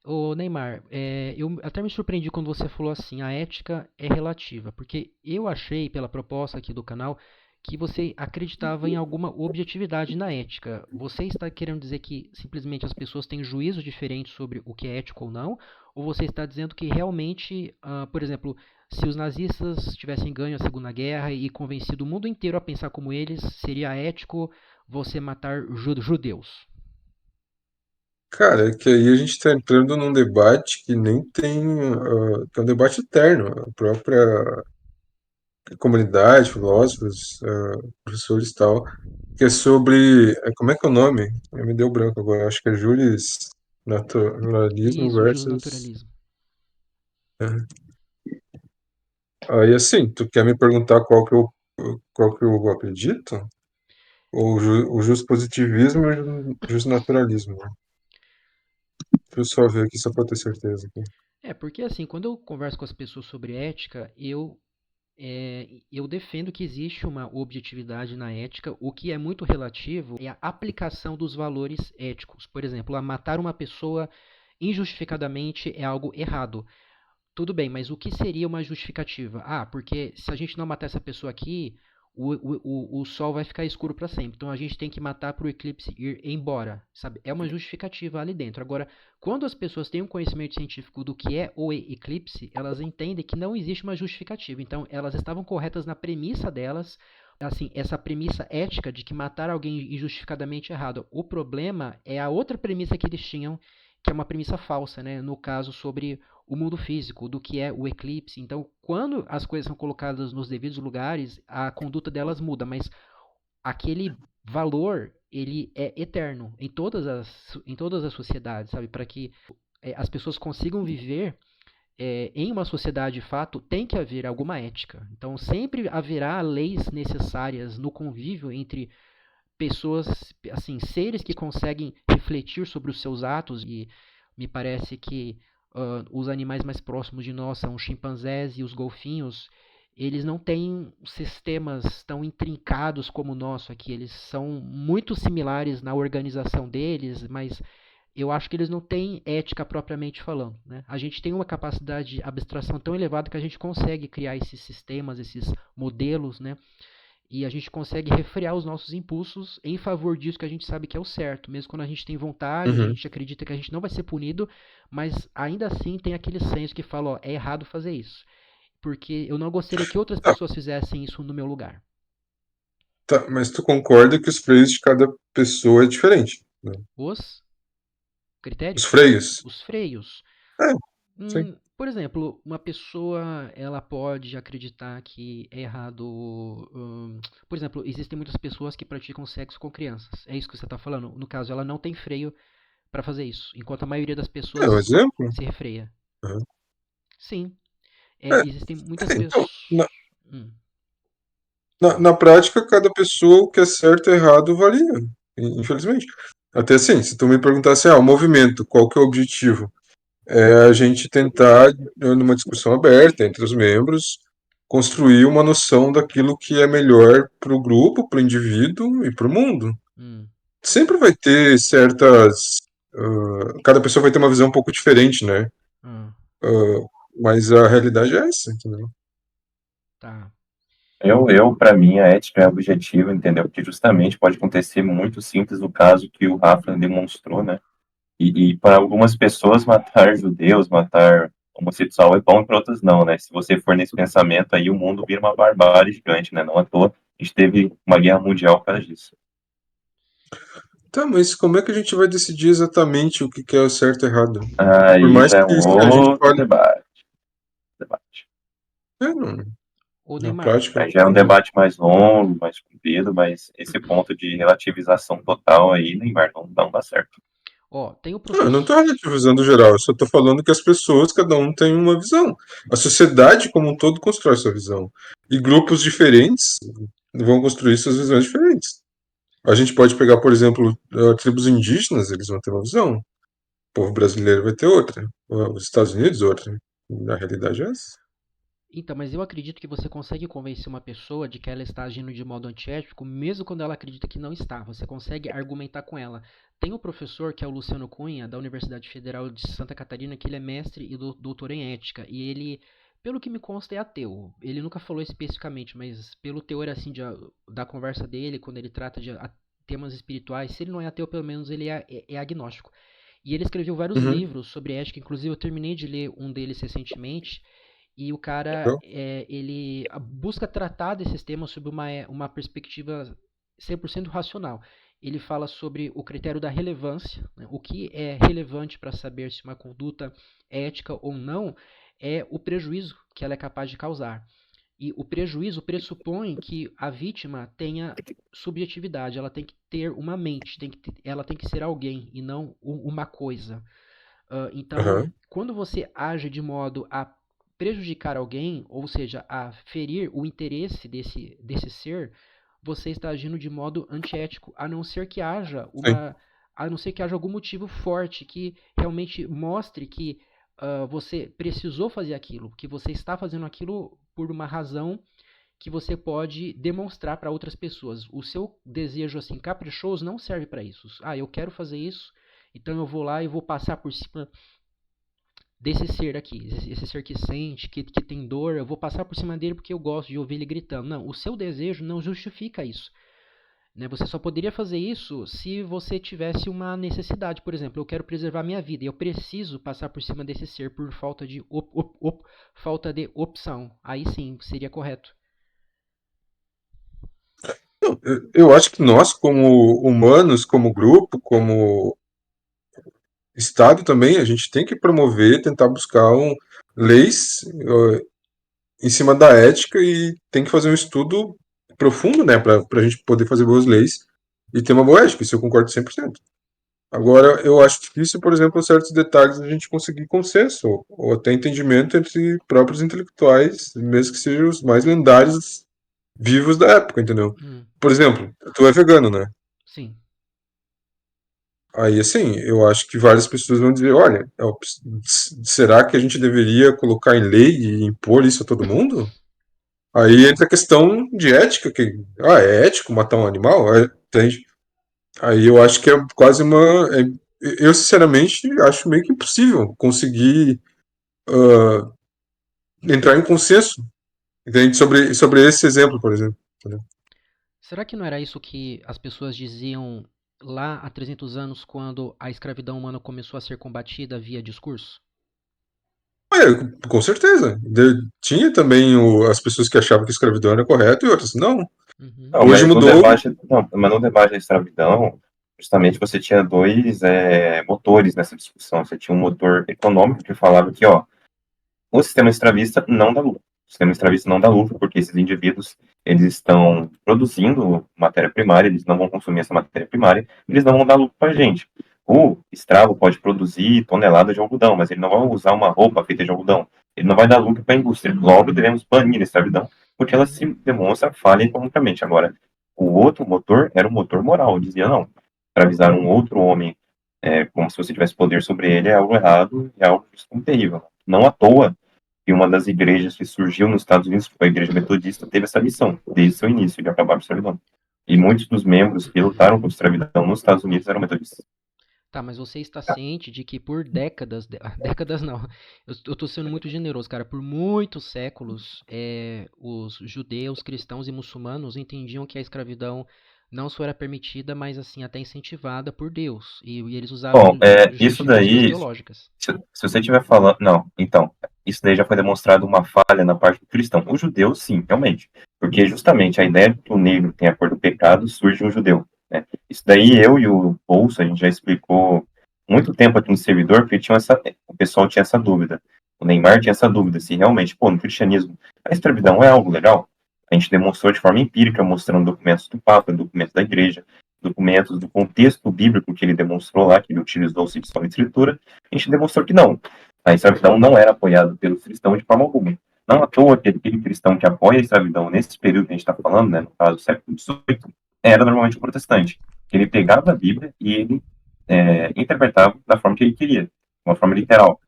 Ô Neymar, eu até me surpreendi quando você falou assim, a ética é relativa, porque eu achei, pela proposta aqui do canal, que você acreditava em alguma objetividade na ética. Você está querendo dizer que simplesmente as pessoas têm juízos diferentes sobre o que é ético ou não? Ou você está dizendo que realmente, por exemplo, se os nazistas tivessem ganho a Segunda Guerra e convencido o mundo inteiro a pensar como eles, seria ético você matar judeus? Cara, é que aí a gente está entrando num debate que nem tem, que é um debate eterno. A própria comunidade, filósofos, professores e tal, que é sobre, como é que é o nome? Me deu branco agora, acho que é Juris Naturalismo Isso, versus... justnaturalismo. é. Aí assim, tu quer me perguntar qual que eu acredito? O positivismo e o naturalismo, né? Deixa eu só ver aqui só pra ter certeza aqui. Porque assim, quando eu converso com as pessoas sobre ética, eu defendo que existe uma objetividade na ética. O que é muito relativo é a aplicação dos valores éticos. Por exemplo, a matar uma pessoa injustificadamente é algo errado. Tudo bem, mas o que seria uma justificativa? Ah, porque se a gente não matar essa pessoa aqui, o sol vai ficar escuro para sempre. Então a gente tem que matar para o eclipse ir embora, sabe? É uma justificativa ali dentro. Agora, quando as pessoas têm um conhecimento científico do que é o eclipse, elas entendem que não existe uma justificativa. Então elas estavam corretas na premissa delas, assim, essa premissa ética de que matar alguém injustificadamente é errado. O problema é a outra premissa que eles tinham, que é uma premissa falsa, né? No caso sobre o mundo físico, do que é o eclipse. Então, quando as coisas são colocadas nos devidos lugares, a conduta delas muda, mas aquele valor ele é eterno em todas as sociedades, sabe? Para que as pessoas consigam viver em uma sociedade de fato, tem que haver alguma ética. Então, sempre haverá leis necessárias no convívio entre pessoas, assim, seres que conseguem refletir sobre os seus atos e me parece que os animais mais próximos de nós são os chimpanzés e os golfinhos. Eles não têm sistemas tão intrincados como o nosso aqui. Eles são muito similares na organização deles, mas eu acho que eles não têm ética propriamente falando. Né? A gente tem uma capacidade de abstração tão elevada que a gente consegue criar esses sistemas, esses modelos, né? E a gente consegue refrear os nossos impulsos em favor disso que a gente sabe que é o certo. Mesmo quando a gente tem vontade, a Uhum. gente acredita que a gente não vai ser punido, mas ainda assim tem aquele senso que fala, ó, é errado fazer isso. Porque eu não gostaria que outras Tá, pessoas fizessem isso no meu lugar. tá, mas tu concorda que os freios de cada pessoa é diferente, né? Os Os critérios? freios? Os freios. É, sim. Por exemplo, uma pessoa ela pode acreditar que é errado. Por exemplo, existem muitas pessoas que praticam sexo com crianças. É isso que você está falando. No caso, ela não tem freio para fazer isso, enquanto a maioria das É um pessoas exemplo? se refreia. Uhum. Sim, É, existem muitas então, pessoas. Hum, na prática, cada pessoa, o que é certo e errado varia, infelizmente. Até assim, se tu me perguntasse, o movimento, qual que é o objetivo? É a gente tentar, numa discussão aberta entre os membros, construir uma noção daquilo que é melhor para o grupo, para o indivíduo e para o mundo. hum, Sempre vai ter certas. Cada pessoa vai ter uma visão um pouco diferente, né? hum, Mas a realidade é essa, entendeu? tá. Para mim, a ética é objetiva, entendeu? Porque justamente pode acontecer muito simples no caso que o Rafa demonstrou, né? E para algumas pessoas, matar judeus, matar homossexual é bom, e para outras não, né? Se você for nesse pensamento aí, o mundo vira uma barbárie gigante, né? Não à toa, a gente teve uma guerra mundial por causa disso. Tá, mas como é que a gente vai decidir exatamente o que que é o certo e errado? Por Aí mais já é que um a gente outro fale. debate. Não, Ô na Neymar, prática. Aí já é um debate mais longo, mais comprido, mas esse ponto de relativização total aí, Neymar, não dá certo. ó, tem o Não, eu não estou professor. relativizando geral, eu só estou falando que as pessoas, cada um tem uma visão. A sociedade como um todo constrói sua visão. E grupos diferentes vão construir suas visões diferentes. A gente pode pegar, por exemplo, tribos indígenas, eles vão ter uma visão. O povo brasileiro vai ter outra. Os Estados Unidos, outra. Na realidade é essa. Então, mas eu acredito que você consegue convencer uma pessoa de que ela está agindo de modo antiético, mesmo quando ela acredita que não está. Você consegue argumentar com ela. Tem um professor que é o Luciano Cunha, da Universidade Federal de Santa Catarina, que ele é mestre e doutor em ética. E ele, pelo que me consta, é ateu. Ele nunca falou especificamente, mas pelo teor assim da conversa dele, quando ele trata de temas espirituais, se ele não é ateu, pelo menos ele é agnóstico. E ele escreveu vários Uhum. livros sobre ética, inclusive eu terminei de ler um deles recentemente, e o cara, Legal. ele busca tratar desses temas sob uma perspectiva 100% racional. Ele fala sobre o critério da relevância, né? O que é relevante para saber se uma conduta é ética ou não é o prejuízo que ela é capaz de causar. E o prejuízo pressupõe que a vítima tenha subjetividade, ela tem que ter uma mente, ela tem que ser alguém e não uma coisa. Então, Aham. quando você age de modo a prejudicar alguém, ou seja, a ferir o interesse desse ser, você está agindo de modo antiético, Sim. a não ser que haja algum motivo forte que realmente mostre que você precisou fazer aquilo, que você está fazendo aquilo por uma razão que você pode demonstrar para outras pessoas. O seu desejo assim caprichoso não serve para isso. Ah, eu quero fazer isso, então eu vou lá e vou passar por cima desse ser aqui, esse ser que sente, que tem dor, eu vou passar por cima dele porque eu gosto de ouvir ele gritando. Não, o seu desejo não justifica isso. Né? Você só poderia fazer isso se você tivesse uma necessidade. Por exemplo, eu quero preservar minha vida e eu preciso passar por cima desse ser por falta de opção. Aí sim, seria correto. Não, eu acho que nós, como humanos, como grupo, como Estado também, a gente tem que promover, tentar buscar leis em cima da ética e tem que fazer um estudo profundo, né, para a gente poder fazer boas leis e ter uma boa ética. Isso eu concordo 100%. Agora, eu acho difícil, por exemplo, certos detalhes a gente conseguir consenso ou até entendimento entre próprios intelectuais, mesmo que sejam os mais lendários vivos da época, entendeu? Hum, Por exemplo, tu é vegano, né? sim. Aí, assim, eu acho que várias pessoas vão dizer, olha, será que a gente deveria colocar em lei e impor isso a todo mundo? Aí entra a questão de ética, que, é ético matar um animal? Entende? Aí eu acho que é quase uma. Eu, sinceramente, acho meio que impossível conseguir entrar em consenso, entende? Sobre esse exemplo, por exemplo. Entendeu? Será que não era isso que as pessoas diziam lá há 300 anos, quando a escravidão humana começou a ser combatida via discurso? Com certeza. Tinha também as pessoas que achavam que a escravidão era correta e outras não. Uhum, Não, Hoje mas no mudou. debate, não, mas no debate da escravidão, justamente você tinha dois motores nessa discussão. Você tinha um motor econômico que falava que, ó, o sistema escravista não dá lucro. O sistema escravista não dá lucro porque esses indivíduos, eles estão produzindo matéria primária, eles não vão consumir essa matéria primária, eles não vão dar lucro para a gente. O escravo pode produzir toneladas de algodão, mas ele não vai usar uma roupa feita de algodão. Ele não vai dar lucro para a indústria. Logo, devemos banir a escravidão, porque ela uhum. se demonstra falha economicamente. Agora, o outro motor era o motor moral. Dizia, não, escravizar um outro homem como se você tivesse poder sobre ele é algo errado, é algo terrível. Não à toa e uma das igrejas que surgiu nos Estados Unidos, que foi a Igreja Metodista, teve essa missão, desde o seu início, de acabar com a escravidão. E muitos dos membros que lutaram contra a escravidão nos Estados Unidos eram metodistas. Tá, mas você está ciente de que por décadas, décadas não, eu tô sendo muito generoso, cara, por muitos séculos, os judeus, cristãos e muçulmanos entendiam que a escravidão não só era permitida, mas assim, até incentivada por Deus, e eles usavam Bom, isso justificativas daí, teológicas. se você estiver falando. Não, então, isso daí já foi demonstrado uma falha na parte do cristão. O judeu, sim, realmente. Porque justamente a ideia de que o negro tem a cor do pecado surge no judeu. Né? Isso daí eu e o Bolso, a gente já explicou muito tempo aqui no servidor, porque o pessoal tinha essa dúvida. O Neymar tinha essa dúvida, se realmente, pô, no cristianismo, a escravidão é algo legal? A gente demonstrou de forma empírica, mostrando documentos do Papa, documentos da igreja, documentos do contexto bíblico que ele demonstrou lá, que ele utilizou-se de sua escritura, a gente demonstrou que não. A escravidão não era apoiada pelos cristãos de forma alguma. Não à toa que aquele cristão que apoia a escravidão nesse período que a gente está falando, né, no caso do século XVIII, era normalmente um protestante. Ele pegava a Bíblia e ele interpretava da forma que ele queria, de uma forma literal.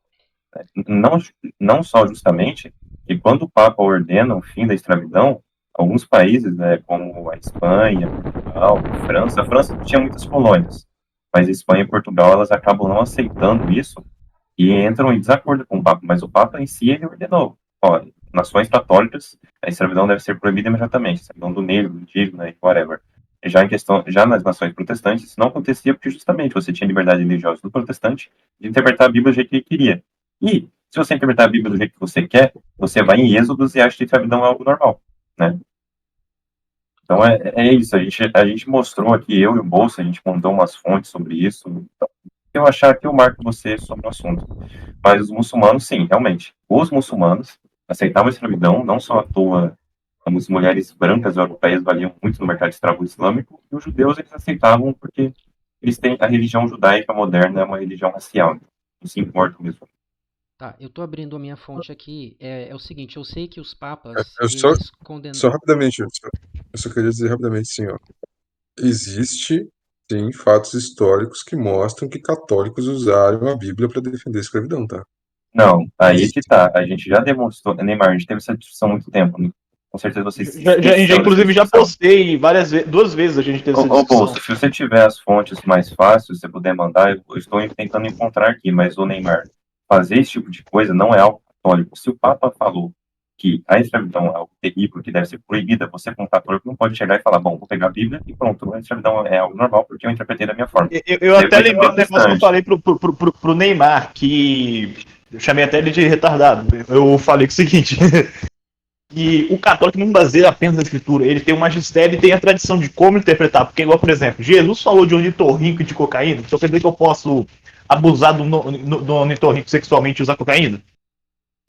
Não, não só justamente E quando o Papa ordena o fim da escravidão, alguns países, né, como a Espanha, Portugal, a França tinha muitas colônias, mas a Espanha e Portugal, elas acabam não aceitando isso e entram em desacordo com o Papa, mas o Papa em si, ele ordenou, ó, nações católicas, a escravidão deve ser proibida imediatamente, a escravidão do negro, do indígena, whatever. Já nas nações protestantes, isso não acontecia porque justamente você tinha liberdade religiosa do protestante de interpretar a Bíblia do jeito que ele queria. E, se você interpretar a Bíblia do jeito que você quer, você vai em Êxodos e acha que a escravidão é algo normal, né? Então é isso, a gente mostrou aqui, eu e o Bolsa, a gente montou umas fontes sobre isso. Então, se eu achar que eu marco você sobre o assunto. Mas os muçulmanos, sim, realmente. Os muçulmanos aceitavam a escravidão, não só à toa as mulheres brancas europeias valiam muito no mercado de escravo islâmico, e os judeus eles aceitavam porque eles têm a religião judaica moderna, é uma religião racial, então não se importam mesmo. Tá, eu tô abrindo a minha fonte aqui. É o seguinte, eu sei que os papas, Eu eles só condenaram. rapidamente, eu só queria dizer rapidamente assim, ó. Existe, sim, fatos históricos que mostram que católicos usaram a Bíblia para defender a escravidão, tá? Não, aí é que Existe. tá. A gente já demonstrou, Neymar, a gente teve essa discussão há muito tempo, né? Com certeza você esqueceu dessa Inclusive, já discussão. postei várias vezes, 2 vezes a gente teve essa Ô, discussão. Bolsa, se você tiver as fontes mais fáceis, se você puder mandar, eu estou tentando encontrar aqui, mas o Neymar, fazer esse tipo de coisa não é algo católico. Se o Papa falou que a escravidão é algo terrível, que deve ser proibida, você como católico não pode chegar e falar, bom, vou pegar a Bíblia e pronto, a escravidão é algo normal porque eu interpretei da minha forma. Eu Você até foi lembrei do negócio que eu protestante. falei pro Neymar, que eu chamei até ele de retardado. Eu falei que é o seguinte, que o católico não baseia apenas na escritura, ele tem o magistério e tem a tradição de como interpretar. Porque, igual, por exemplo, Jesus falou de ornitorrinco e de cocaína, então quer dizer que eu posso abusar do ornitorrinco sexualmente e usar cocaína?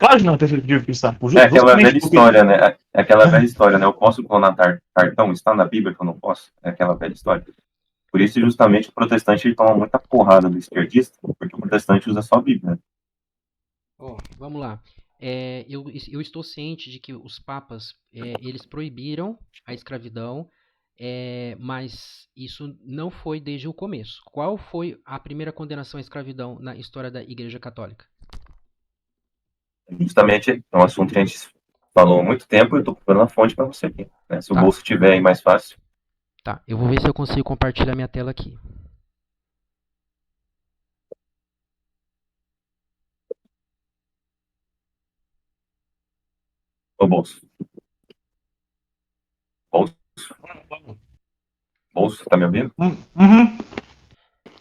Claro que não, perspectiva cristã. É aquela velha história, né? É aquela velha história, né? Eu posso clonar cartão? Está na Bíblia que eu não posso? É aquela velha história. Por isso, justamente, o protestante ele toma muita porrada do esquerdista, porque o protestante usa só a Bíblia. Né? Vamos lá. Eu estou ciente de que os papas, eles proibiram a escravidão, mas isso não foi desde o começo. Qual foi a primeira condenação à escravidão na história da Igreja Católica? Justamente, é um assunto que a gente falou há muito tempo e eu estou procurando a fonte para você aqui. Né? Se o bolso tiver aí mais fácil. Tá, eu vou ver se eu consigo compartilhar minha tela aqui. Ô, bolso. Bolso, tá me ouvindo? Uhum.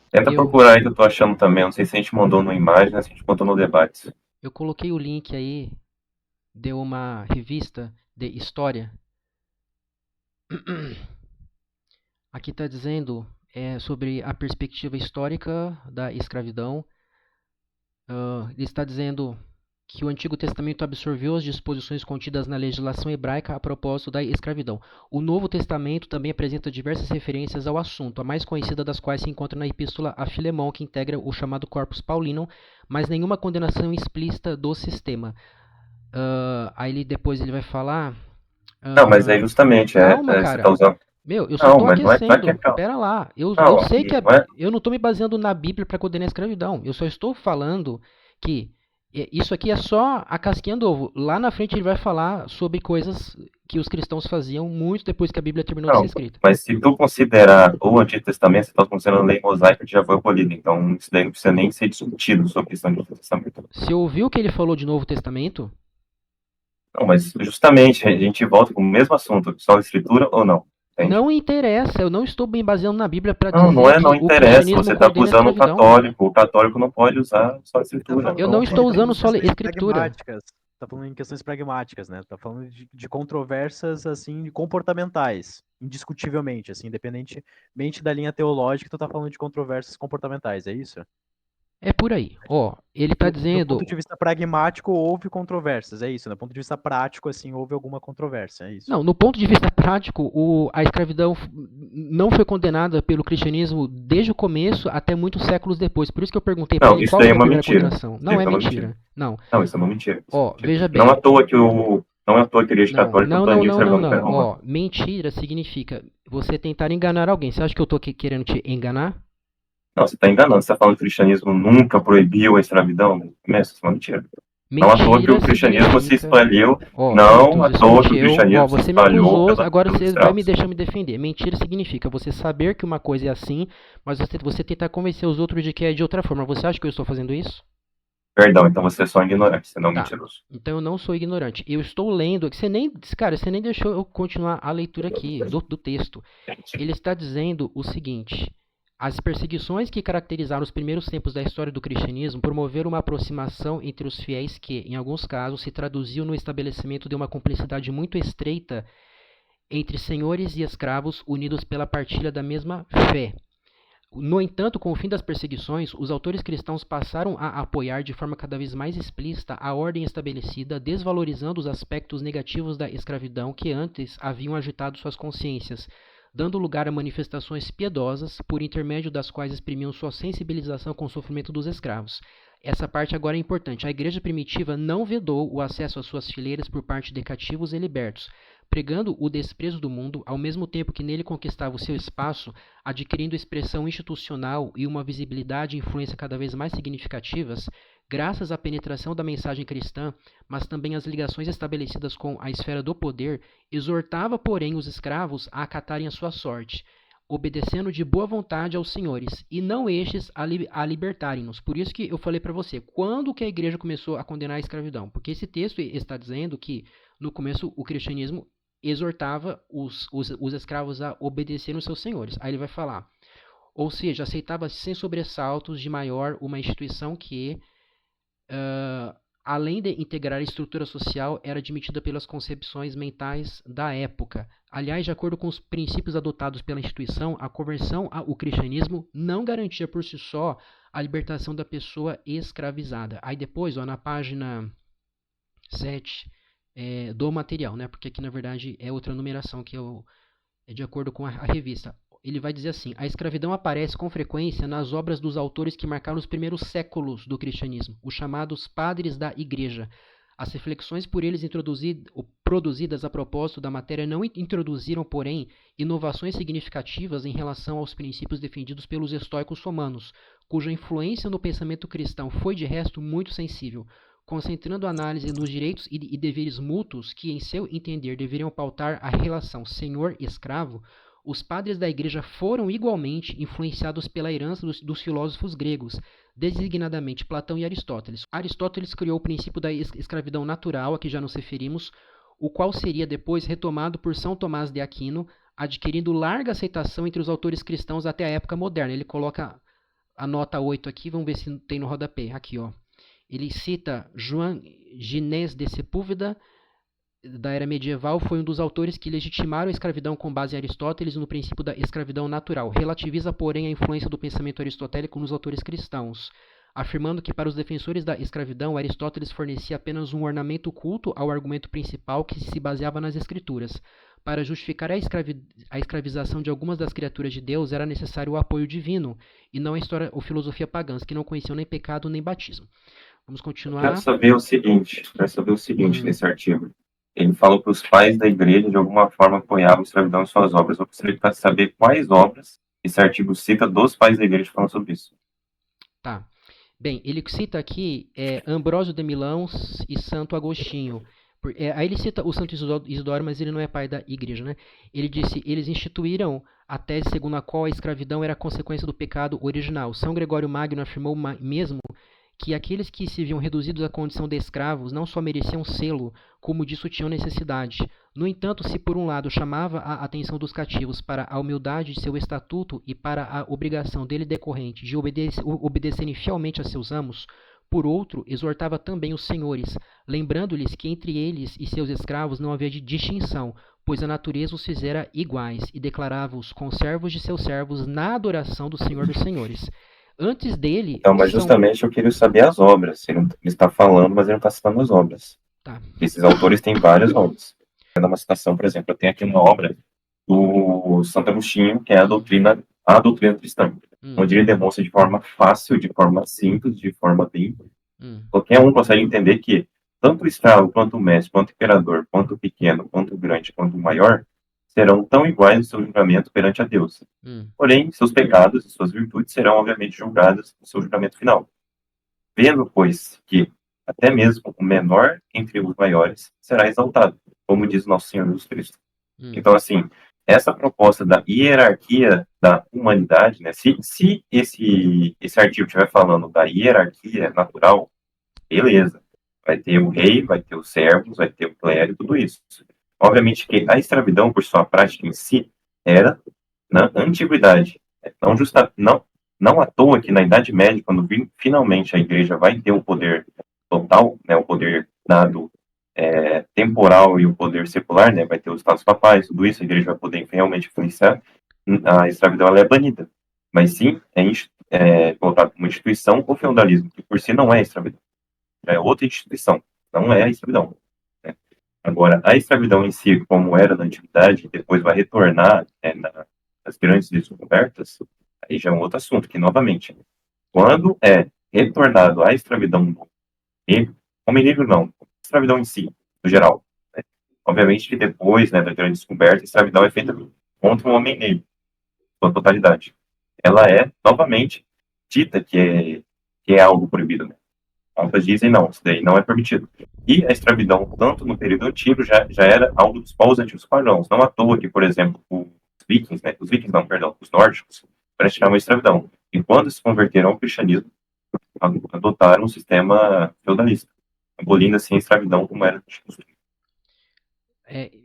Tenta procurar aí que eu tô achando também. Não sei se a gente mandou no imagem, se a gente mandou no debate. Eu coloquei o link aí de uma revista de história. Aqui está dizendo sobre a perspectiva histórica da escravidão. Ele está dizendo que o Antigo Testamento absorveu as disposições contidas na legislação hebraica a propósito da escravidão. O Novo Testamento também apresenta diversas referências ao assunto, a mais conhecida das quais se encontra na Epístola a Filemão, que integra o chamado Corpus Paulinum, mas nenhuma condenação explícita do sistema. Aí depois ele vai falar... Não, mas é justamente... Calma, cara. Você tá usando... Meu, eu só tô aquecendo. Não é Pera lá. Eu sei que eu não tô me baseando na Bíblia para condenar a escravidão. Eu só estou falando que isso aqui é só a casquinha do ovo. Lá na frente ele vai falar sobre coisas que os cristãos faziam muito depois que a Bíblia terminou de ser escrita. Mas se tu considerar o Antigo Testamento, você está considerando a lei mosaica que já foi abolida. Então isso daí não precisa nem ser discutido sobre a questão do Antigo Testamento. Você ouviu o que ele falou de Novo Testamento? Não, mas justamente a gente volta com o mesmo assunto. Só a escritura ou não? Entende? Não interessa, eu não estou me baseando na Bíblia para dizer que não interessa, você está acusando o católico não pode usar só a escritura. Eu não estou usando só a escritura. Tá falando em questões pragmáticas, né? Tá falando de controvérsias, assim, comportamentais, indiscutivelmente, assim, independentemente da linha teológica, tu tá falando de controvérsias comportamentais, é isso? É por aí. Ele tá dizendo... Do ponto de vista pragmático, houve controvérsias, é isso. Do ponto de vista prático, assim, houve alguma controvérsia, é isso. Não, no ponto de vista prático, a escravidão não foi condenada pelo cristianismo desde o começo até muitos séculos depois. Por isso que eu perguntei para ele qual foi a primeira condenação. Não, é mentira. Não, isso é uma mentira. Veja bem. Não é à toa que a igreja católica baniu a escravidão. Mentira significa você tentar enganar alguém. Você acha que eu tô querendo te enganar? Não, você está enganando. Você está falando que o cristianismo nunca proibiu a escravidão? Começa, isso é uma mentira. Não à toa que o Mentira cristianismo se significa. espalhou. Ó, Não à Vitor, toa que o escute eu. Ó, cristianismo se você me espalhou acusou, pelos agora você vai me escravos. deixar me defender. Mentira significa você saber que uma coisa é assim, mas você tentar convencer os outros de que é de outra forma. Você acha que eu estou fazendo isso? Perdão, então você é só ignorante, você não é Tá. mentiroso. Então eu não sou ignorante. Eu estou lendo. Cara, você nem deixou eu continuar a leitura aqui do texto. Ele está dizendo o seguinte: as perseguições que caracterizaram os primeiros tempos da história do cristianismo promoveram uma aproximação entre os fiéis que, em alguns casos, se traduziu no estabelecimento de uma cumplicidade muito estreita entre senhores e escravos unidos pela partilha da mesma fé. No entanto, com o fim das perseguições, os autores cristãos passaram a apoiar de forma cada vez mais explícita a ordem estabelecida, desvalorizando os aspectos negativos da escravidão que antes haviam agitado suas consciências, dando lugar a manifestações piedosas, por intermédio das quais exprimiam sua sensibilização com o sofrimento dos escravos. Essa parte agora é importante. A igreja primitiva não vedou o acesso às suas fileiras por parte de cativos e libertos, pregando o desprezo do mundo, ao mesmo tempo que nele conquistava o seu espaço, adquirindo expressão institucional e uma visibilidade e influência cada vez mais significativas, graças à penetração da mensagem cristã, mas também às ligações estabelecidas com a esfera do poder, exortava, porém, os escravos a acatarem a sua sorte, obedecendo de boa vontade aos senhores, e não estes a libertarem-nos. Por isso que eu falei para você, quando que a igreja começou a condenar a escravidão? Porque esse texto está dizendo que, no começo, o cristianismo exortava os escravos a obedecerem aos seus senhores. Aí ele vai falar, ou seja, aceitava sem sobressaltos de maior uma instituição que, além de integrar a estrutura social, era admitida pelas concepções mentais da época. Aliás, de acordo com os princípios adotados pela instituição, a conversão ao cristianismo não garantia por si só a libertação da pessoa escravizada. Aí depois, na página 7 do material, né? Porque aqui na verdade é outra numeração que é de acordo com a revista. Ele vai dizer assim: a escravidão aparece com frequência nas obras dos autores que marcaram os primeiros séculos do cristianismo, os chamados padres da igreja. As reflexões por eles produzidas a propósito da matéria não introduziram, porém, inovações significativas em relação aos princípios defendidos pelos estoicos romanos, cuja influência no pensamento cristão foi, de resto, muito sensível, concentrando a análise nos direitos e deveres mútuos que, em seu entender, deveriam pautar a relação senhor-escravo. Os padres da igreja foram igualmente influenciados pela herança dos filósofos gregos, designadamente Platão e Aristóteles. Aristóteles criou o princípio da escravidão natural, a que já nos referimos, o qual seria depois retomado por São Tomás de Aquino, adquirindo larga aceitação entre os autores cristãos até a época moderna. Ele coloca a nota 8 aqui, vamos ver se tem no rodapé. Aqui, ó. Ele cita João Ginés de Sepúlveda, da era medieval, foi um dos autores que legitimaram a escravidão com base em Aristóteles no princípio da escravidão natural. Relativiza, porém, a influência do pensamento aristotélico nos autores cristãos, afirmando que para os defensores da escravidão, Aristóteles fornecia apenas um ornamento culto ao argumento principal que se baseava nas escrituras. Para justificar a escravização de algumas das criaturas de Deus, era necessário o apoio divino, e não a história ou filosofia pagãs, que não conheciam nem pecado nem batismo. Vamos continuar. Quero saber o seguinte nesse artigo. Ele falou para os pais da igreja, de alguma forma, apoiavam a escravidão em suas obras. Eu gostaria de saber quais obras esse artigo cita dos pais da igreja falando sobre isso. Tá. Bem, ele cita aqui Ambrósio de Milão e Santo Agostinho. Aí ele cita o Santo Isidoro, mas ele não é pai da igreja, né? Ele disse, eles instituíram a tese segundo a qual a escravidão era consequência do pecado original. São Gregório Magno afirmou mesmo que aqueles que se viam reduzidos à condição de escravos não só mereciam sê-lo, como disso tinham necessidade. No entanto, se por um lado chamava a atenção dos cativos para a humildade de seu estatuto e para a obrigação dele decorrente de obedecerem fielmente a seus amos, por outro, exortava também os senhores, lembrando-lhes que entre eles e seus escravos não havia distinção, pois a natureza os fizera iguais, e declarava-os conservos de seus servos na adoração do Senhor dos senhores. Antes dele... Então, mas justamente eu queria saber as obras. Ele está falando, mas ele não está citando as obras. Tá. Esses autores têm várias obras. Vou dar uma citação, por exemplo, eu tenho aqui uma obra do Santo Agostinho, que é a doutrina cristã, onde ele demonstra de forma fácil, de forma simples, de forma limpa. Qualquer um consegue entender que tanto o escravo, quanto o mestre, quanto o imperador, quanto o pequeno, quanto o grande, quanto o maior, serão tão iguais no seu julgamento perante a Deus. Porém, seus pecados e suas virtudes serão, obviamente, julgados no seu julgamento final. Vendo, pois, que até mesmo o menor entre os maiores será exaltado, como diz nosso Senhor Jesus Cristo. Hum. Então, assim, essa proposta da hierarquia da humanidade, né? Se esse artigo estiver falando da hierarquia natural, beleza. Vai ter o rei, vai ter os servos, vai ter o clero, tudo isso. Obviamente que a escravidão, por sua prática em si, era na antiguidade. Não à toa que na Idade Média, quando finalmente a igreja vai ter o poder total, né, o poder dado temporal e o poder secular, né, vai ter os estados papais, tudo isso, a igreja vai poder realmente influenciar, a escravidão ela é banida. Mas sim, colocado como instituição o feudalismo, que por si não é escravidão, é outra instituição, não é a escravidão. Né? Agora, a escravidão em si, como era na antiguidade, depois vai retornar nas grandes descobertas, aí já é um outro assunto, que novamente, quando é retornado à escravidão negro, homem negro não, escravidão em si, no geral. Né? Obviamente que depois, né, da grande descoberta, a escravidão é feita contra o homem negro, sua totalidade. Ela é, novamente, dita que é algo proibido. Né? Algumas dizem não, isso daí não é permitido. E a escravidão, tanto no período antigo, já era algo dos povos antigos pagãos. Não à toa que, por exemplo, os vikings não, perdão, os nórdicos, praticavam a escravidão. E quando se converteram ao cristianismo, adotaram um sistema feudalista, abolindo assim a escravidão como era de costume.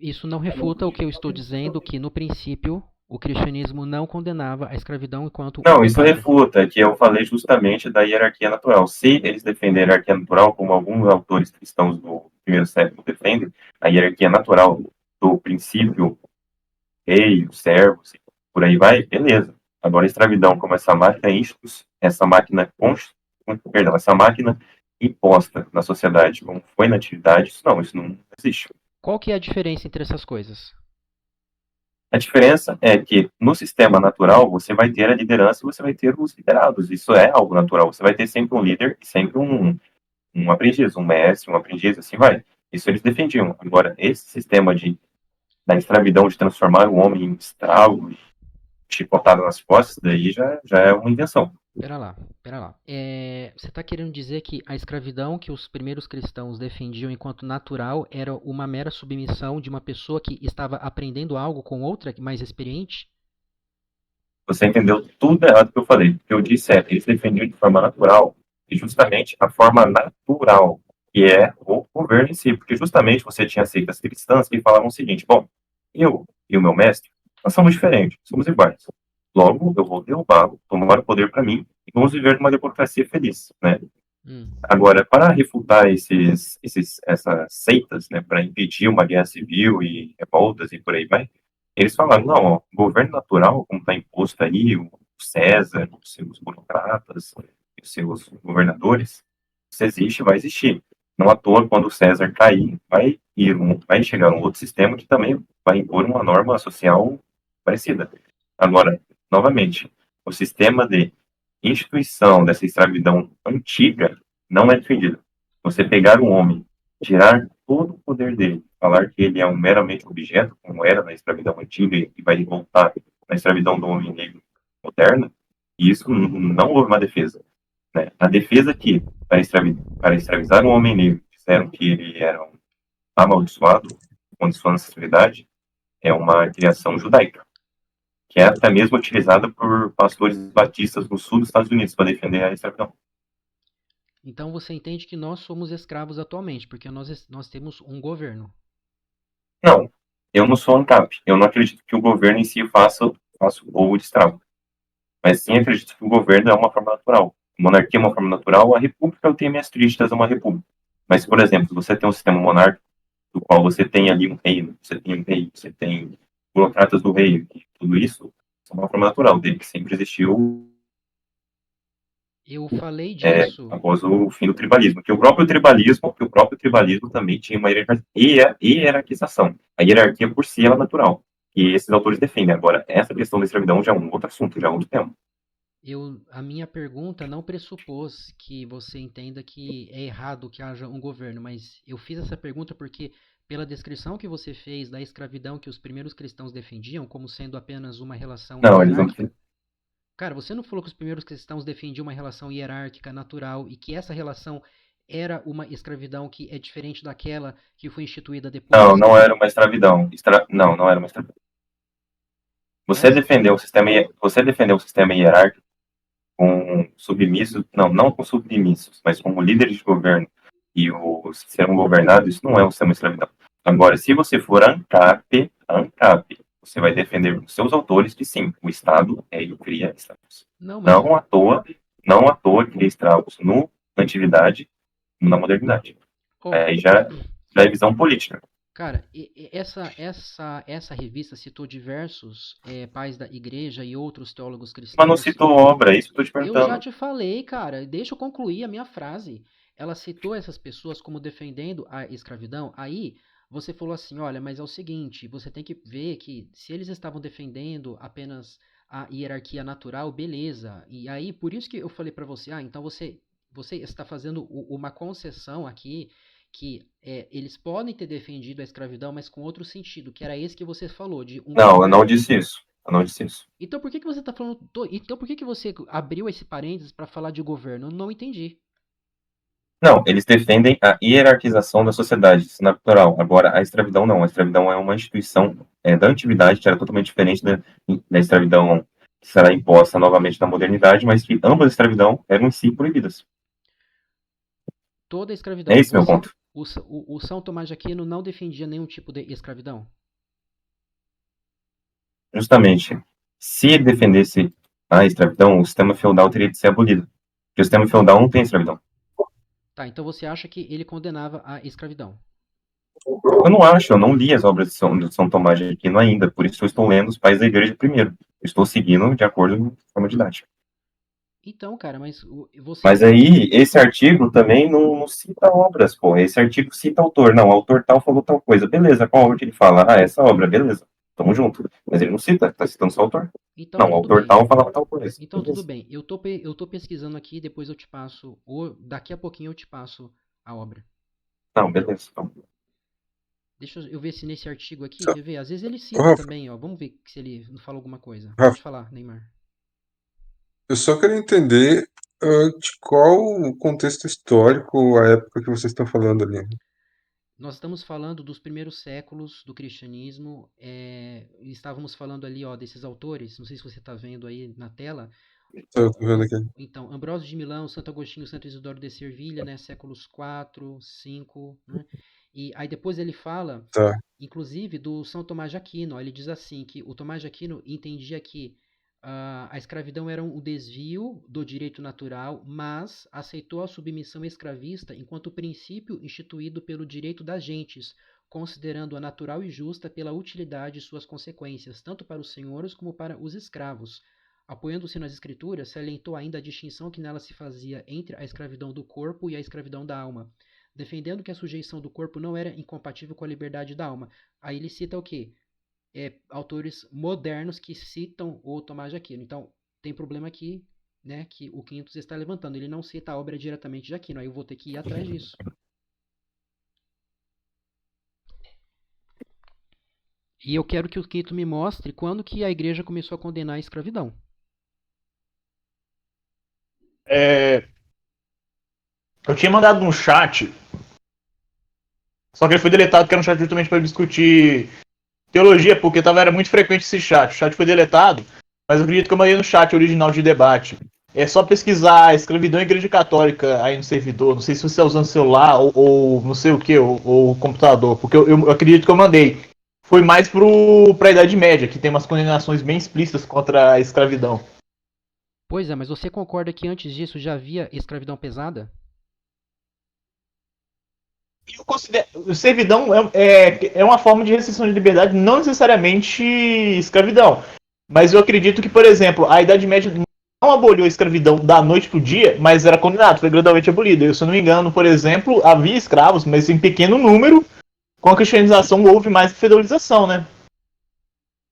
Isso não refuta o que eu estou dizendo, que no princípio o cristianismo não condenava a escravidão enquanto Não, isso ocupada. refuta que eu falei justamente da hierarquia natural. Se eles defenderem a hierarquia natural, como alguns autores cristãos do primeiro século defendem, a hierarquia natural do princípio rei, servos, por aí vai, beleza. Agora a escravidão, como essa máquina imposta na sociedade, como foi na atividade, isso não existe. Qual que é a diferença entre essas coisas? A diferença é que no sistema natural você vai ter a liderança e você vai ter os liderados. Isso é algo natural. Você vai ter sempre um líder e sempre um aprendiz, um mestre, um aprendiz, assim vai. Isso eles defendiam. Agora, esse sistema da escravidão de transformar o homem em escravo, chicotado nas costas, daí já é uma invenção. Pera lá. Você está querendo dizer que a escravidão que os primeiros cristãos defendiam enquanto natural era uma mera submissão de uma pessoa que estava aprendendo algo com outra mais experiente? Você entendeu tudo errado que eu falei. O que eu disse é que eles defendiam de forma natural, e justamente a forma natural, que é o governo em si. Porque justamente você tinha seitas cristãs que falavam o seguinte: bom, eu e o meu mestre, nós somos diferentes, somos iguais. Logo, eu vou derrubá-lo, tomar o poder para mim, e vamos viver numa democracia feliz, né? Agora, para refutar essas seitas, né, para impedir uma guerra civil e revoltas e por aí vai, eles falaram, não, ó, governo natural, como está imposto aí, o César, os seus burocratas, os seus governadores, isso existe, vai existir. Não à toa, quando o César cair, vai chegar um outro sistema que também vai impor uma norma social parecida. Agora, novamente, o sistema de instituição dessa escravidão antiga não é defendido. Você pegar um homem, tirar todo o poder dele, falar que ele é um meramente objeto, como era na escravidão antiga e vai voltar na escravidão do homem negro moderna, e isso não houve uma defesa. Né? A defesa que, para escravizar um homem negro, disseram que ele era um amaldiçoado, com sua ancestralidade, é uma criação judaica, que é até mesmo utilizada por pastores batistas no sul dos Estados Unidos para defender a escravidão. Então você entende que nós somos escravos atualmente, porque nós temos um governo. Não, eu não sou ANCAP. Eu não acredito que o governo em si faça o povo de escravo. Mas sim acredito que o governo é uma forma natural. A monarquia é uma forma natural, a república eu tenho minhas críticas a uma república. Mas, por exemplo, você tem um sistema monárquico, do qual você tem ali um reino, você tem burocratas do rei, e tudo isso é uma forma natural dele, que sempre existiu Eu falei disso. após o fim do tribalismo. Que o próprio tribalismo também tinha uma hierarquização. A hierarquia por si ela é natural. E esses autores defendem. Agora, essa questão da escravidão já é um outro assunto, já é outro tema. A minha pergunta não pressupôs que você entenda que é errado que haja um governo, mas eu fiz essa pergunta porque, pela descrição que você fez da escravidão que os primeiros cristãos defendiam como sendo apenas uma relação Não, eles não. hierárquica. Cara, você não falou que os primeiros cristãos defendiam uma relação hierárquica natural e que essa relação era uma escravidão que é diferente daquela que foi instituída Não, depois? não era uma escravidão. Não, não era uma escravidão. Você Essa- defendeu o sistema hierárquico com submissos, não com submissos, mas como líderes de governo e o sistema governado, isso não é um sistema de escravidão. Agora, se você for ANCAP, você vai defender os seus autores que sim, o Estado ele cria escravos. Não, mas Não à toa cria escravos na antiguidade, na modernidade. ó, Aí já é visão política. cara, essa revista citou diversos pais da igreja e outros teólogos Mas não cristãos. citou obra, é isso que eu tô te Eu já perguntando. te falei, cara, deixa eu concluir a minha frase. Ela citou essas pessoas como defendendo a escravidão. Aí você falou assim: olha, mas é o seguinte, você tem que ver que se eles estavam defendendo apenas a hierarquia natural, beleza. E aí, por isso que eu falei pra você: então você está fazendo uma concessão aqui que eles podem ter defendido a escravidão, mas com outro sentido, que era esse que você falou, de um Não, eu não governo. disse isso. Eu não disse isso. Então por que que você está falando. Então por que que você abriu esse parênteses para falar de governo? Eu não entendi. Não, eles defendem a hierarquização da sociedade, isso é natural. Agora, a escravidão não. A escravidão é uma instituição da antiguidade que era totalmente diferente da escravidão que será imposta novamente na modernidade, mas que ambas as escravidão eram em si proibidas. Toda a É escravidão. esse meu ponto. O São Tomás de Aquino não defendia nenhum tipo de escravidão. Justamente, se ele defendesse a escravidão, o sistema feudal teria de ser abolido. Porque o sistema feudal não tem escravidão. Tá, então você acha que ele condenava a escravidão? Eu não acho, eu não li as obras de São Tomás de Aquino ainda, por isso eu estou lendo os pais da igreja primeiro. Eu estou seguindo de acordo com a forma didática. Então, cara, mas você. Mas aí, esse artigo também não cita obras, pô. Esse artigo cita autor. Não, o autor tal falou tal coisa. Beleza, qual obra que ele fala? Ah, essa obra, beleza. Tamo junto. Mas ele não cita, tá citando só o autor. Então Não, o tudo autor bem. tal falava tal coisa. Então tudo Beleza. bem. Eu tô pesquisando aqui, depois eu te passo. Ou daqui a pouquinho eu te passo a obra. Não, beleza. Então, Deixa eu ver se nesse artigo aqui, Tá. quer ver? Às vezes ele Ô, cita Rafa, também, ó. Vamos ver se ele não fala alguma coisa. Rafa, Pode falar, Neymar. eu só queria entender de qual o contexto histórico, a época que vocês estão falando ali. Nós estamos falando dos primeiros séculos do cristianismo. Estávamos falando ali, ó, desses autores. Não sei se você está vendo aí na tela. Tô vendo aqui. Então, Ambrósio de Milão, Santo Agostinho, Santo Isidoro de Servilha, né, séculos 4, 5, né? E aí depois ele fala, Tá. inclusive, do São Tomás de Aquino. Ó, ele diz assim, que o Tomás de Aquino entendia que a escravidão era um desvio do direito natural, mas aceitou a submissão escravista enquanto princípio instituído pelo direito das gentes, considerando-a natural e justa pela utilidade e suas consequências, tanto para os senhores como para os escravos. Apoiando-se nas escrituras, salientou ainda a distinção que nela se fazia entre a escravidão do corpo e a escravidão da alma, defendendo que a sujeição do corpo não era incompatível com a liberdade da alma. Aí ele cita o quê? Autores modernos que citam o Tomás de Aquino. Então, tem problema aqui, né, que o Quintus está levantando. Ele não cita a obra diretamente de Aquino, aí eu vou ter que ir atrás disso. E eu quero que o Quinto me mostre quando que a igreja começou a condenar a escravidão. Eu tinha mandado no chat, só que ele foi deletado, que era um chat justamente para discutir teologia, porque era muito frequente esse chat. O chat foi deletado, mas eu acredito que eu mandei no chat original de debate. É só pesquisar escravidão e igreja católica aí no servidor. Não sei se você está usando celular ou não sei o que, ou computador, porque eu acredito que eu mandei. Foi mais pra Idade Média, que tem umas condenações bem explícitas contra a escravidão. Pois é, mas você concorda que antes disso já havia escravidão pesada? Eu considero, servidão é uma forma de restrição de liberdade, não necessariamente escravidão. Mas eu acredito que, por exemplo, a Idade Média não aboliu a escravidão da noite pro dia, mas era condenado, foi gradualmente abolido. Se eu não me engano, por exemplo, havia escravos, mas em pequeno número. Com a cristianização houve mais feudalização, né?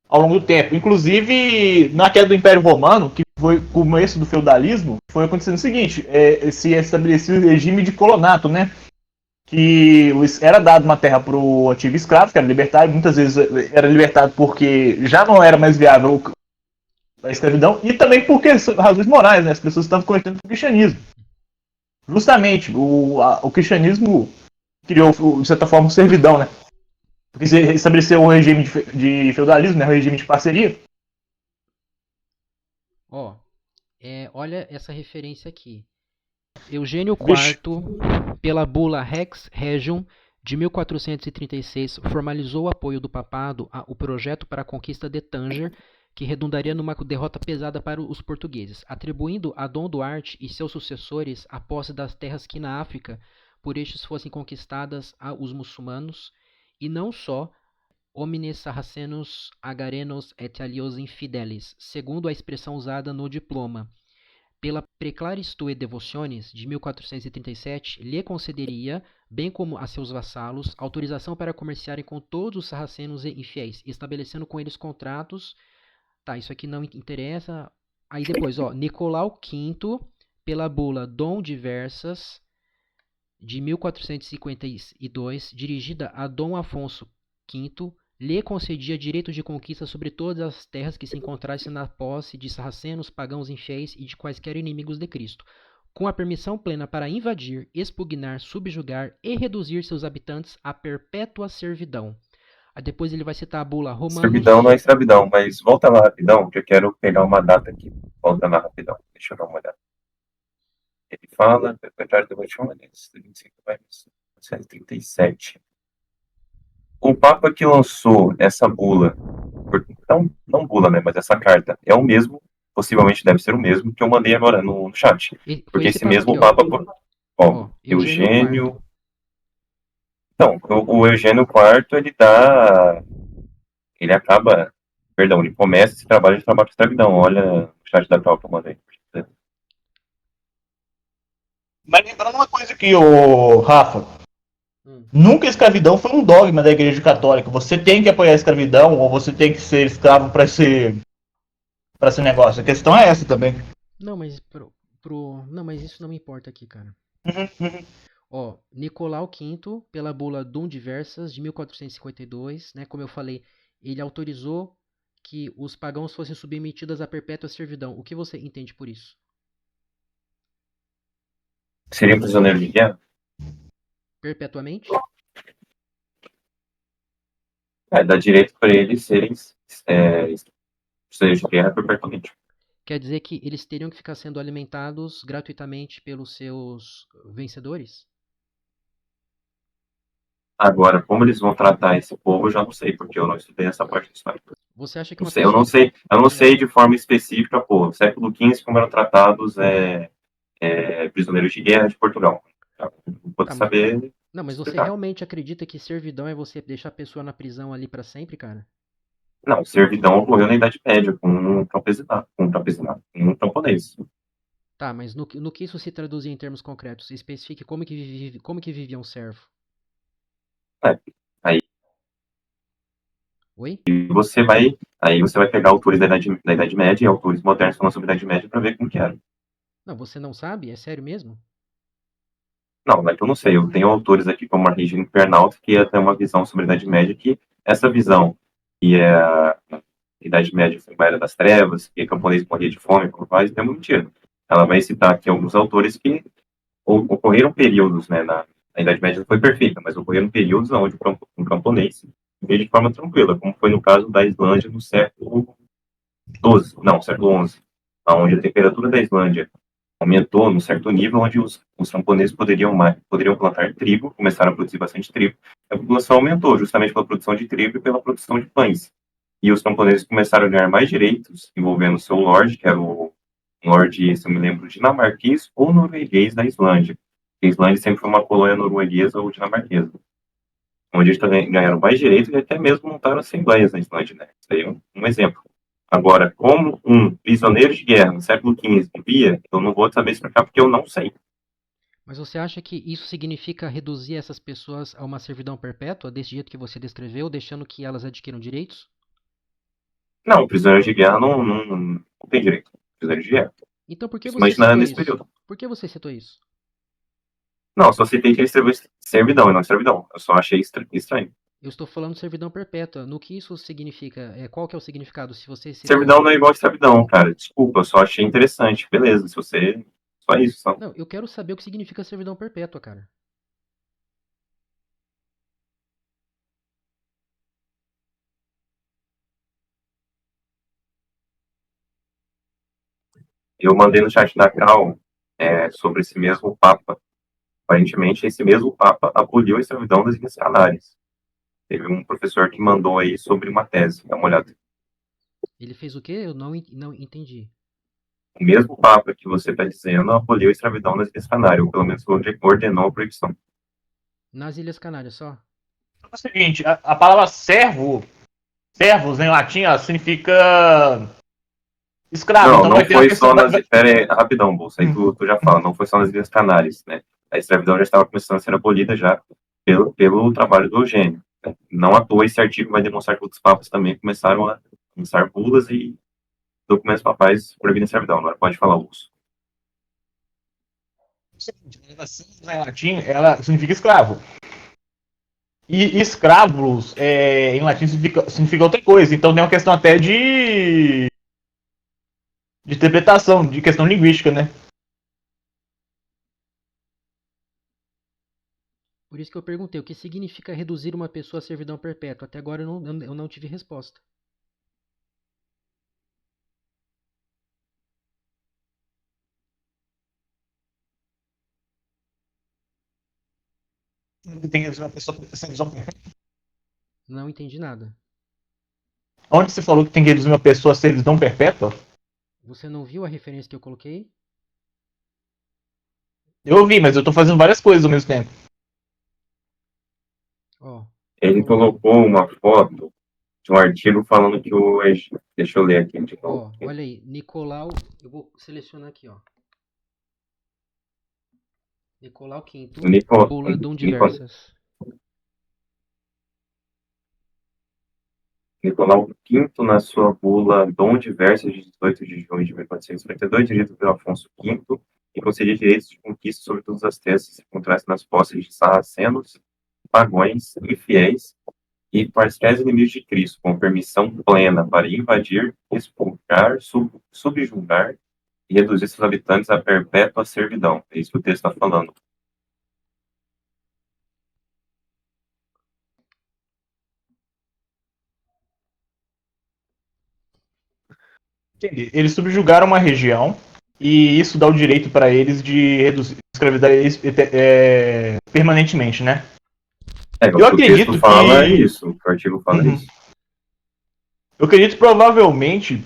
Ao longo do tempo. Inclusive, na queda do Império Romano, que foi o começo do feudalismo, foi acontecendo o seguinte: se estabelecia o regime de colonato, né? Que era dado uma terra para o antigo escravo, que era libertado, muitas vezes era libertado porque já não era mais viável a escravidão, e também por razões morais, né? As pessoas estavam convertendo para o cristianismo. Justamente, o cristianismo criou, de certa forma, servidão, né? Porque você estabeleceu um regime de feudalismo, né? Um regime de parceria. Ó, olha essa referência aqui. Eugênio Vixe. IV, pela bula Rex Regium de 1436, formalizou o apoio do papado ao projeto para a conquista de Tanger, que redundaria numa derrota pesada para os portugueses, atribuindo a Dom Duarte e seus sucessores a posse das terras que na África por estes fossem conquistadas aos muçulmanos, e não só homines sarracenos agarenos et alios infidelis, segundo a expressão usada no diploma. Pela Preclaristue Devotiones, de 1437, lhe concederia, bem como a seus vassalos, autorização para comerciarem com todos os sarracenos e infiéis, estabelecendo com eles contratos. Tá, isso aqui não interessa. Aí depois, ó, Nicolau V, pela bula Dom Diversas, de 1452, dirigida a Dom Afonso V, lhe concedia direito de conquista sobre todas as terras que se encontrassem na posse de sarracenos, pagãos infiéis e de quaisquer inimigos de Cristo, com a permissão plena para invadir, expugnar, subjugar e reduzir seus habitantes à perpétua servidão. Aí depois ele vai citar a bula Servidão não é Romanos. escravidão, mas volta lá rapidão, que eu quero pegar uma data aqui. Volta lá rapidão, deixa eu dar uma olhada. Ele fala, Perpetuário de Devotiones, 25 de 1937. O Papa que lançou essa bula, não bula, né, mas essa carta, é o mesmo, possivelmente deve ser o mesmo, que eu mandei agora no chat. Foi Porque esse esse Papa mesmo aqui, ó. Papa, Ó, Eugênio Eugênio. IV. Então, o Eugênio IV, ele dá. Ele acaba. Perdão, ele começa esse trabalho de trabalho com escravidão. Olha o chat da prova que eu mandei. Mas lembrando uma coisa aqui, ô Rafa. Hum. Nunca a escravidão foi um dogma da Igreja Católica. Você tem que apoiar a escravidão ou você tem que ser escravo para esse negócio. A questão é essa também. Não, mas não, mas isso não me importa aqui, cara. Uhum. Ó, Nicolau V, pela bula Dum Diversas, de 1452, né, como eu falei, ele autorizou que os pagãos fossem submetidos à perpétua servidão. O que você entende por isso? Seria prisioneiro de guerra? Perpetuamente? Dá direito para eles serem prisioneiros de guerra perpetuamente. Quer dizer que eles teriam que ficar sendo alimentados gratuitamente pelos seus vencedores? Agora, como eles vão tratar esse povo, eu já não sei, porque eu não estudei essa parte da história. Você acha que Não uma sei, eu não pessoa... sei, eu não sei de forma específica, no século XV, como eram tratados prisioneiros de guerra de Portugal. Não posso Tá, saber não, mas você explicar. realmente acredita que servidão é você deixar a pessoa na prisão ali pra sempre, cara? Não, servidão ocorreu na Idade Média, com um camponês. Tá, mas no que isso se traduzia em termos concretos? Especifique como que vivia um servo. É, Oi? aí você vai pegar autores da Idade Média e autores modernos falando sobre a Idade Média para ver como que era. Não, você não sabe? É sério mesmo? Não, é que eu não sei. Eu tenho autores aqui como Regine Pernald que tem uma visão sobre a Idade Média que essa visão que é a Idade Média foi uma era das trevas, que camponês morria de fome, como faz, é mentira. Ela vai citar aqui alguns autores que ocorreram períodos, né, na Idade Média não foi perfeita, mas ocorreram períodos onde um camponês veio de forma tranquila, como foi no caso da Islândia no século XI, onde a temperatura da Islândia aumentou num certo nível, onde os camponeses poderiam plantar trigo, começaram a produzir bastante trigo. A população aumentou justamente pela produção de trigo e pela produção de pães. E os camponeses começaram a ganhar mais direitos, envolvendo o seu lord, que era um lord, se eu me lembro, dinamarquês ou norueguês da Islândia. A Islândia sempre foi uma colônia norueguesa ou dinamarquesa, onde eles também ganharam mais direitos e até mesmo montaram assembleias na Islândia. Né? Isso aí é um exemplo. Agora, como um prisioneiro de guerra no século XV vivia, eu não vou saber explicar porque eu não sei. Mas você acha que isso significa reduzir essas pessoas a uma servidão perpétua, desse jeito que você descreveu, deixando que elas adquiram direitos? Não, prisioneiro de guerra não tem direito. Prisioneiro de guerra. Então por que você Principalmente citou nesse isso? período. Por que você citou isso? Não, só citei que ele escreveu servidão e não escravidão. Eu só achei estranho. Eu estou falando servidão perpétua. No que isso significa? Qual que é o significado? Se você citou... Servidão não é igual a escravidão, cara. Desculpa, eu só achei interessante. Beleza, se você Só isso, só. Não, eu quero saber o que significa servidão perpétua, cara. Eu mandei no chat da Cal sobre esse mesmo Papa. Aparentemente, esse mesmo Papa aboliu a escravidão das Ilhas Canárias. Teve um professor que mandou aí sobre uma tese, dá uma olhada. Ele fez o quê? Eu não entendi. O mesmo Papa que você está dizendo aboliu a escravidão nas Ilhas Canárias, ou pelo menos ordenou a proibição. Nas Ilhas Canárias só? É o seguinte, a palavra servos em latim, ela significa escravo. Não, Então não vai ter uma foi questão. só nas... Pera aí, rapidão, Bolsa, aí tu já fala, não foi só nas Ilhas Canárias, né? A escravidão já estava começando a ser abolida já pelo trabalho do Eugênio. Né? Não à toa esse artigo vai demonstrar que outros papas também começaram a lançar bulas e documentos papais proibindo a escravidão. Agora pode falar, Bolsa. Em latim, ela significa escravo. E escravos em latim significa outra coisa. Então tem uma questão até de interpretação, de questão linguística, né? Por isso que eu perguntei o que significa reduzir uma pessoa à servidão perpétua. Até agora eu não tive resposta. Tem uma pessoa sem visão. Não entendi nada. Onde você falou que tem que reduzir uma pessoa a servidão perpétua? Você não viu a referência que eu coloquei? Eu ouvi, mas eu tô fazendo várias coisas ao mesmo tempo. Ó, Ele colocou uma foto de um artigo falando que o Egito... Deixa eu ler aqui de novo. ó, olha aí, Nicolau, eu vou selecionar aqui, ó. Nicolau V, bula Dom Diversas. Nicolau V, na sua bula Dom Diversas, de 18 de junho de 1452, dirigido pelo Afonso V, e concedia direitos de conquista sobre todas as terras que se encontrassem nas posses de sarracenos, pagões, infiéis e quaisquer inimigos de Cristo, com permissão plena para invadir, expulgar, subjugar e reduzir seus habitantes à perpétua servidão. É isso que o texto está falando. Entendi. Eles subjugaram uma região e isso dá o direito para eles de reduzir, escravidar eles permanentemente, né? O texto fala isso, o artigo fala isso. Eu acredito que provavelmente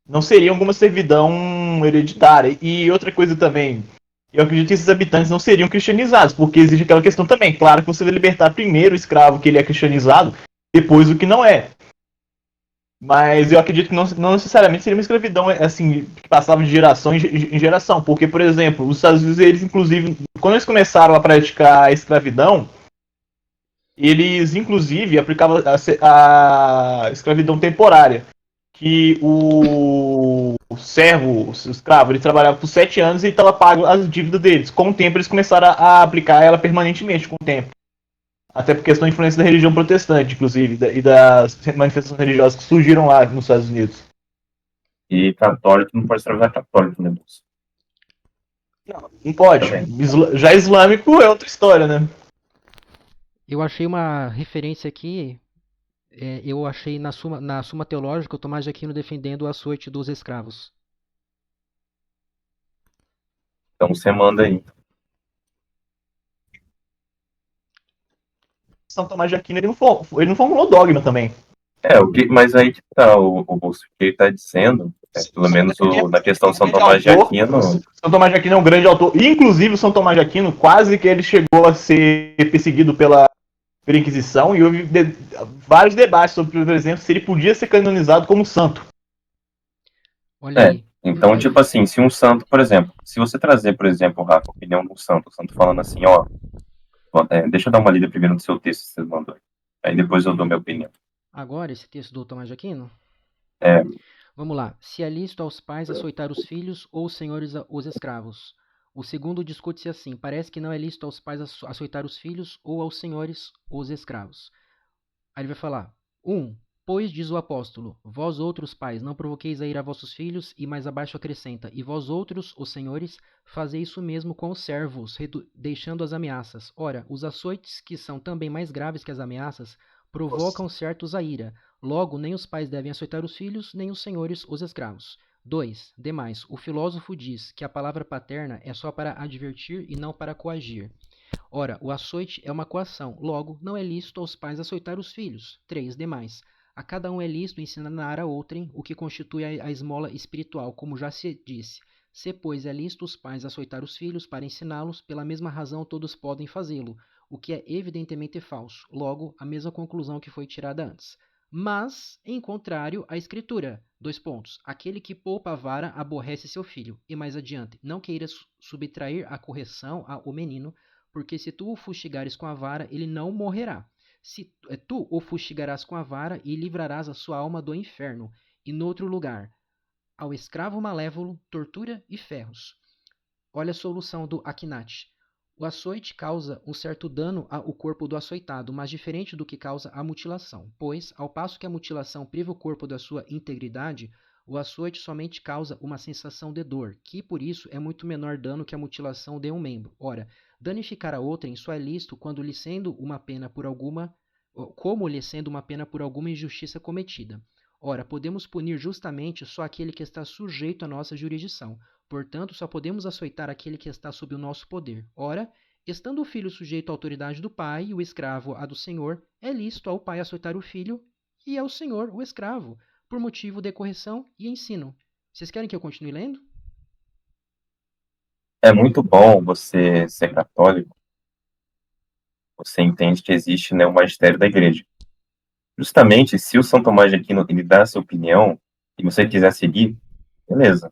não seria alguma servidão hereditária. E outra coisa também, eu acredito que esses habitantes não seriam cristianizados, porque existe aquela questão também. Claro que você vai libertar primeiro o escravo que ele é cristianizado, depois o que não é. Mas eu acredito que não necessariamente seria uma escravidão assim, que passava de geração em geração. Porque, por exemplo, os Estados Unidos, eles inclusive, quando eles começaram a praticar a escravidão, eles inclusive aplicavam a escravidão temporária. Que o servo, o escravo, ele trabalhava por 7 anos e estava pago as dívidas deles. Com o tempo, eles começaram a aplicar ela permanentemente, com o tempo. Até por questão de influência da religião protestante, inclusive, e das manifestações religiosas que surgiram lá nos Estados Unidos. E católico não pode escravizar católico, né, moço? Não pode. Já islâmico é outra história, né? Eu achei uma referência aqui. Eu achei na Suma Teológica o Tomás de Aquino defendendo o açoite dos escravos. Então você manda aí. São Tomás de Aquino, ele não formulou dogma também. Mas aí que tá o que ele está dizendo, pelo menos na questão de São Tomás de Aquino. São Tomás de Aquino é um grande autor. Inclusive, o São Tomás de Aquino quase que ele chegou a ser perseguido pela Inquisição, e houve vários debates sobre, por exemplo, se ele podia ser canonizado como santo. Olha aí. Então, tipo assim, se um santo, por exemplo, se você trazer, por exemplo, Rafa, a opinião de um santo, o santo falando assim, ó, deixa eu dar uma lida primeiro no seu texto que você mandou. Aí depois eu dou minha opinião. Agora, esse texto do Tomás de Aquino? Vamos lá. Se é lícito aos pais açoitar os filhos ou os senhores os escravos. O segundo discute-se assim: parece que não é lícito aos pais açoitar os filhos ou aos senhores os escravos. Aí ele vai falar: Pois, diz o apóstolo, vós outros pais, não provoqueis a ira a vossos filhos, e mais abaixo acrescenta, e vós outros, os senhores, fazei isso mesmo com os servos, deixando as ameaças. Ora, os açoites, que são também mais graves que as ameaças, provocam certos a ira. Logo, nem os pais devem açoitar os filhos, nem os senhores os escravos. 2. Demais, o filósofo diz que a palavra paterna é só para advertir e não para coagir. Ora, o açoite é uma coação, logo, não é lícito aos pais açoitar os filhos. 3. Demais, a cada um é lícito ensinar a outrem o que constitui a esmola espiritual, como já se disse. Se, pois, é lícito os pais açoitar os filhos para ensiná-los, pela mesma razão todos podem fazê-lo, o que é evidentemente falso. Logo, a mesma conclusão que foi tirada antes. Mas, em contrário, a Escritura, 2 pontos, aquele que poupa a vara aborrece seu filho. E mais adiante, não queiras subtrair a correção ao menino, porque se tu o fustigares com a vara, ele não morrerá. Se tu o fustigarás com a vara e livrarás a sua alma do inferno. E noutro lugar, ao escravo malévolo, tortura e ferros. Olha a solução do Akinati. O açoite causa um certo dano ao corpo do açoitado, mas diferente do que causa a mutilação, pois, ao passo que a mutilação priva o corpo da sua integridade, o açoite somente causa uma sensação de dor, que por isso é muito menor dano que a mutilação de um membro. Ora, danificar a outrem só é lícito quando lhe sendo uma pena por alguma, como lhe sendo uma pena por alguma injustiça cometida. Ora, podemos punir justamente só aquele que está sujeito à nossa jurisdição. Portanto, só podemos açoitar aquele que está sob o nosso poder. Ora, estando o filho sujeito à autoridade do pai e o escravo à do senhor, é lícito ao pai açoitar o filho e ao senhor o escravo, por motivo de correção e ensino. Vocês querem que eu continue lendo? É muito bom você ser católico. Você entende que existe, né, o magistério da igreja. Justamente, se o São Tomás de Aquino ele dá a sua opinião e você quiser seguir, beleza.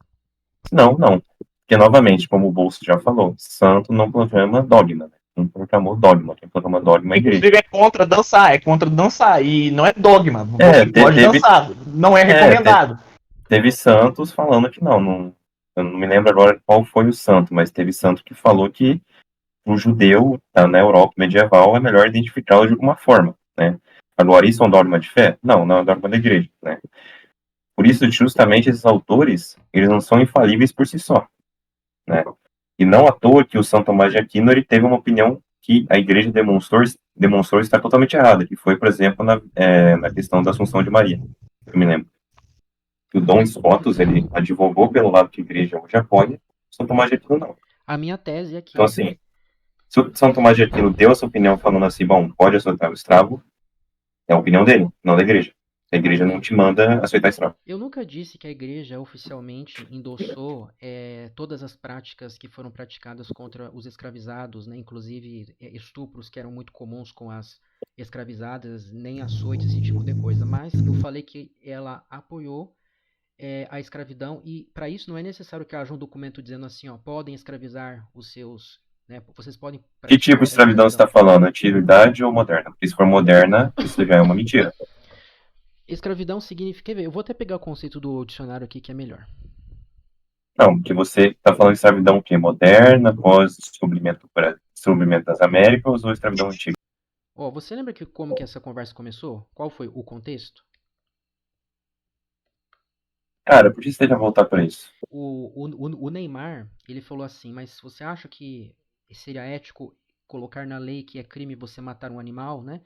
Se não, não. Porque, novamente, como o Bolso já falou, santo não proclama dogma, né? Não proclamou dogma. Quem proclama dogma é a igreja. Inclusive é contra dançar, e não é dogma. Você É, pode dançar, não é recomendado. Teve santos falando que não. Eu não me lembro agora qual foi o santo, mas teve santo que falou que o judeu, tá, na Europa medieval, é melhor identificá-lo de alguma forma, né? Agora, isso é um dogma de fé? Não, não é um dogma da igreja, né? Por isso, justamente, esses autores, eles não são infalíveis por si só, né? E não à toa que o São Tomás de Aquino, ele teve uma opinião que a igreja demonstrou estar totalmente errada, que foi, por exemplo, na questão da Assunção de Maria, eu me lembro. Que o Dom Scotus, ele advogou pelo lado que a igreja hoje apoia, o São Tomás de Aquino não. A minha tese é que... Então, assim, se o São Tomás de Aquino deu essa opinião falando assim, bom, pode açoitar o escravo, é a opinião dele, não da igreja. A igreja não te manda açoitar escravo. Eu nunca disse que a igreja oficialmente endossou todas as práticas que foram praticadas contra os escravizados, né? Inclusive estupros que eram muito comuns com as escravizadas, nem açoites, esse tipo de coisa. Mas eu falei que ela apoiou a escravidão e para isso não é necessário que haja um documento dizendo assim, ó, podem escravizar os seus... Né? Vocês podem... Que tipo de escravidão você está falando? Antiguidade ou moderna? Porque se for moderna, isso já é uma mentira. Escravidão significa... Eu vou até pegar o conceito do dicionário aqui que é melhor. Não, porque você está falando de escravidão o quê? Moderna, pós-descobrimento das Américas ou escravidão antiga? Você lembra como que essa conversa começou? Qual foi o contexto? Cara, por que você já voltar para isso? O Neymar, ele falou assim, mas você acha que seria ético colocar na lei que é crime você matar um animal, né?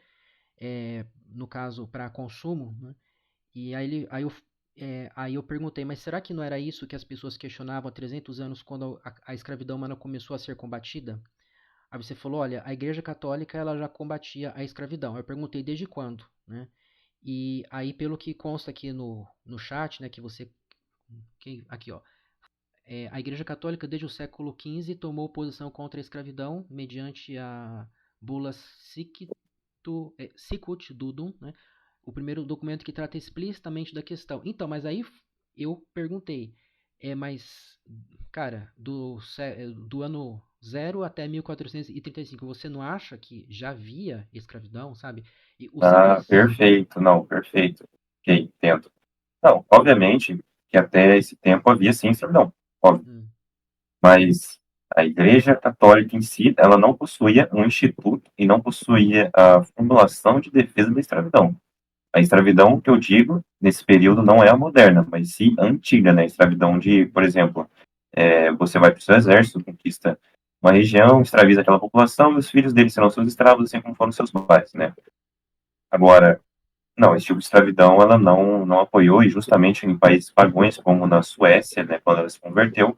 No caso, para consumo, né? E aí eu perguntei, mas será que não era isso que as pessoas questionavam há 300 anos quando a escravidão humana começou a ser combatida? Aí você falou, olha, a Igreja Católica ela já combatia a escravidão. Eu perguntei desde quando, né? E aí, pelo que consta aqui no chat, né, que você... Aqui, ó. A Igreja Católica, desde o século XV, tomou posição contra a escravidão mediante a bula Sicut Dudum, né? O primeiro documento que trata explicitamente da questão. Então, mas aí eu perguntei, mas, cara, do ano 0 até 1435, você não acha que já havia escravidão, sabe? Perfeito, não, perfeito. Ok, entendo. Não, obviamente que até esse tempo havia sim escravidão, óbvio. Mas a Igreja Católica em si, ela não possuía um instituto e não possuía a formulação de defesa da escravidão. A escravidão que eu digo, nesse período, não é a moderna, mas sim a antiga, né? A escravidão de, por exemplo, você vai para o seu exército, conquista uma região, escraviza aquela população, e os filhos deles serão seus escravos, assim como foram seus pais, né? Agora, não, esse tipo de escravidão, ela não apoiou, e justamente em países pagãos, como na Suécia, né, quando ela se converteu,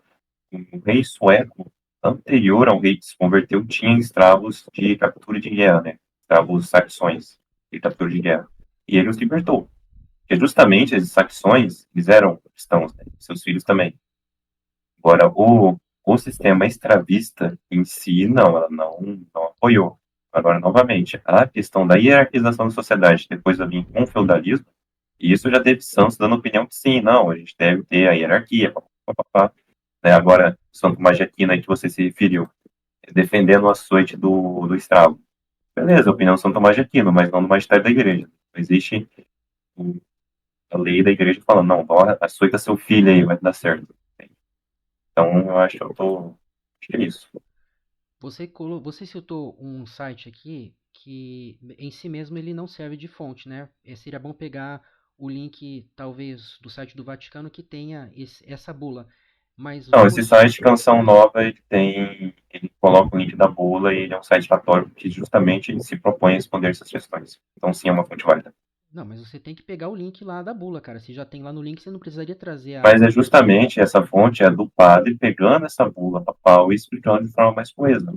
o rei sueco, anterior ao rei que se converteu, tinha escravos de captura de guerra, né? Escravos saxões de captura de guerra. E ele os libertou. Porque justamente esses saxões, eles eram cristãos, né? Seus filhos também. Agora, o sistema escravista em si, não, ela não apoiou. Agora, novamente, a questão da hierarquização da sociedade, depois eu vim com o feudalismo, e isso já teve santos dando opinião que sim, não, a gente deve ter a hierarquia, papapá, né? Agora, Santo Tomás de Aquino aí que você se referiu, defendendo o açoite do escravo. Beleza, a opinião de Santo Tomás de Aquino, mas não do magistério da igreja. Não existe a lei da igreja falando, não, bora, açoita seu filho aí, vai dar certo. Então, eu acho que é isso. Você citou um site aqui que em si mesmo ele não serve de fonte, né? Seria bom pegar o link, talvez, do site do Vaticano que tenha essa bula. Mas Não, esse vamos. site Canção Nova, ele coloca o link da bula e ele é um site católico que justamente ele se propõe a responder essas questões. Então, sim, é uma fonte válida. Não, mas você tem que pegar o link lá da bula, cara. Se já tem lá no link, você não precisaria trazer Mas é justamente essa fonte é do padre pegando essa bula papal e explicando de forma mais coesa.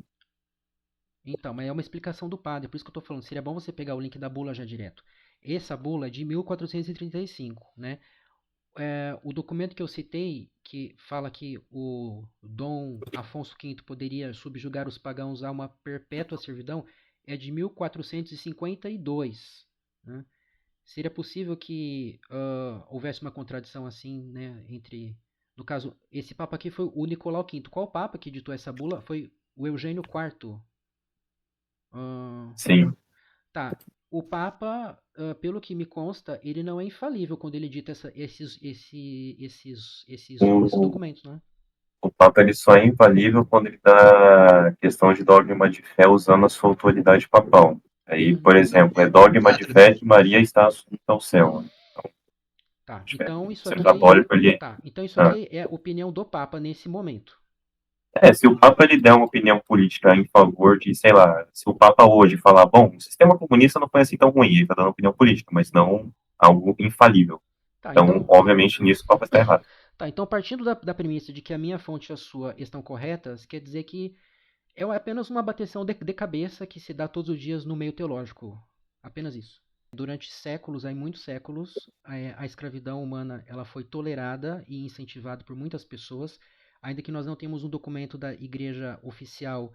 Então, mas é uma explicação do padre, por isso que eu tô falando. Seria bom você pegar o link da bula já direto. Essa bula é de 1435, né? O documento que eu citei, que fala que o Dom Afonso V poderia subjugar os pagãos a uma perpétua servidão, é de 1452. Né? Seria possível que houvesse uma contradição assim, né, entre... No caso, esse papa aqui foi o Nicolau V. Qual papa que editou essa bula? Foi o Eugênio IV. Sim. Tá. O Papa, pelo que me consta, ele não é infalível quando ele dita esses documentos, né? O Papa ele só é infalível quando ele dá questão de dogma de fé usando a sua autoridade papal. Aí, por exemplo, é dogma de fé que Maria está assunta ao céu. Tá. Então isso Sendo aqui. católico, ele... Tá. Então isso aqui é a opinião do Papa nesse momento. Se o Papa ele der uma opinião política em favor de, sei lá, se o Papa hoje falar, bom, o sistema comunista não foi assim tão ruim, ele está dando opinião política, mas não algo infalível. Tá, Então, obviamente, nisso o Papa está errado. Tá, então partindo da premissa de que a minha fonte e a sua estão corretas, quer dizer que é apenas uma bateção de cabeça que se dá todos os dias no meio teológico. Apenas isso. Durante séculos, aí muitos séculos, a escravidão humana ela foi tolerada e incentivada por muitas pessoas, ainda que nós não tenhamos um documento da igreja oficial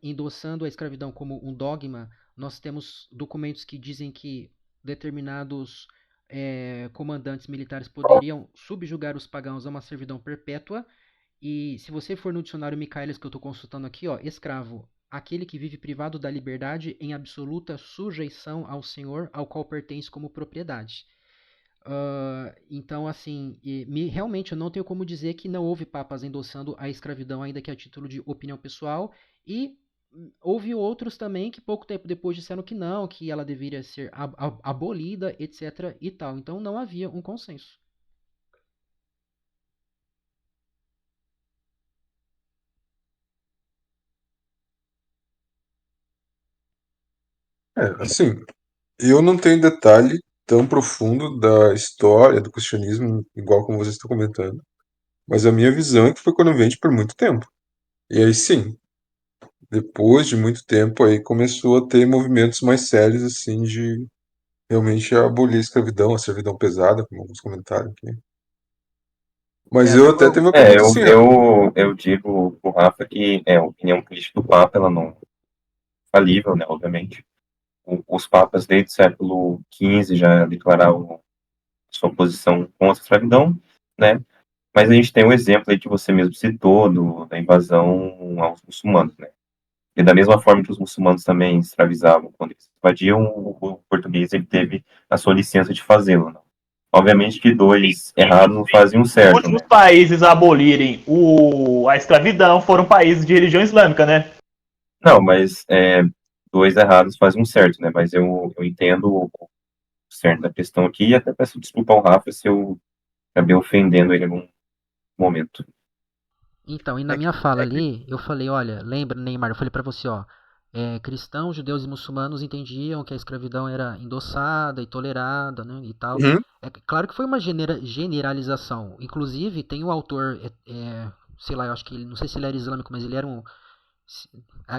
endossando a escravidão como um dogma, nós temos documentos que dizem que determinados comandantes militares poderiam subjugar os pagãos a uma servidão perpétua. E se você for no dicionário Michaelis que eu estou consultando aqui, ó, escravo, aquele que vive privado da liberdade em absoluta sujeição ao senhor ao qual pertence como propriedade. Então, assim, realmente eu não tenho como dizer que não houve papas endossando a escravidão, ainda que a título de opinião pessoal, e houve outros também que pouco tempo depois disseram que não, que ela deveria ser abolida, etc. e tal. Então não havia um consenso. Assim, eu não tenho detalhe tão profundo da história do cristianismo, igual como vocês estão comentando, mas a minha visão é que foi conivente por muito tempo. E aí sim, depois de muito tempo aí começou a ter movimentos mais sérios assim de realmente abolir a escravidão, a servidão pesada, como alguns comentaram aqui. Mas eu até tenho uma pergunta assim, eu digo pro Rafa que a opinião política do Papa, ela não é falível, né, obviamente. Os papas desde o século XV já declararam sua posição contra a escravidão, né? Mas a gente tem um exemplo aí que você mesmo citou da invasão aos muçulmanos, né? E da mesma forma que os muçulmanos também escravizavam quando eles invadiam, o português ele teve a sua licença de fazê-lo, né? Obviamente que dois errados não fazem um Os certo, últimos né? países a abolirem a escravidão foram países de religião islâmica, né? Não, mas dois errados fazem um certo, né? Mas eu entendo o cerne da questão aqui, e até peço desculpa ao Rafa se eu acabei ofendendo ele em algum momento. Então, e na minha fala ali, eu falei, olha, lembra, Neymar, eu falei pra você, ó, cristãos, judeus e muçulmanos entendiam que a escravidão era endossada e tolerada, né, e tal. Uhum. É claro que foi uma generalização. Inclusive, tem um autor, sei lá, eu acho que ele, não sei se ele era islâmico, mas ele era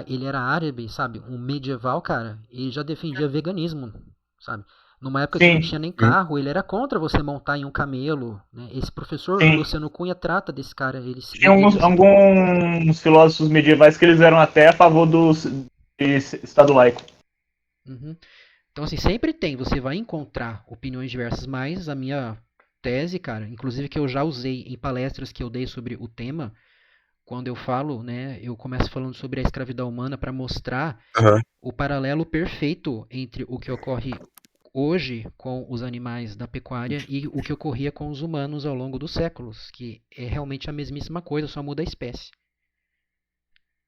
ele era árabe, sabe? Um medieval, cara. Ele já defendia veganismo, sabe? Numa época que não Sim, tinha nem carro, ele era contra você montar em um camelo, né? Esse professor sim. Luciano Cunha trata desse cara, Tinha alguns filósofos medievais que eles eram até a favor do Estado laico. Uhum. Então, assim, sempre tem, você vai encontrar opiniões diversas, mas a minha tese, cara, inclusive que eu já usei em palestras que eu dei sobre o tema, quando eu falo, né, eu começo falando sobre a escravidão humana para mostrar Aham. o paralelo perfeito entre o que ocorre hoje com os animais da pecuária e o que ocorria com os humanos ao longo dos séculos, que é realmente a mesmíssima coisa, só muda a espécie.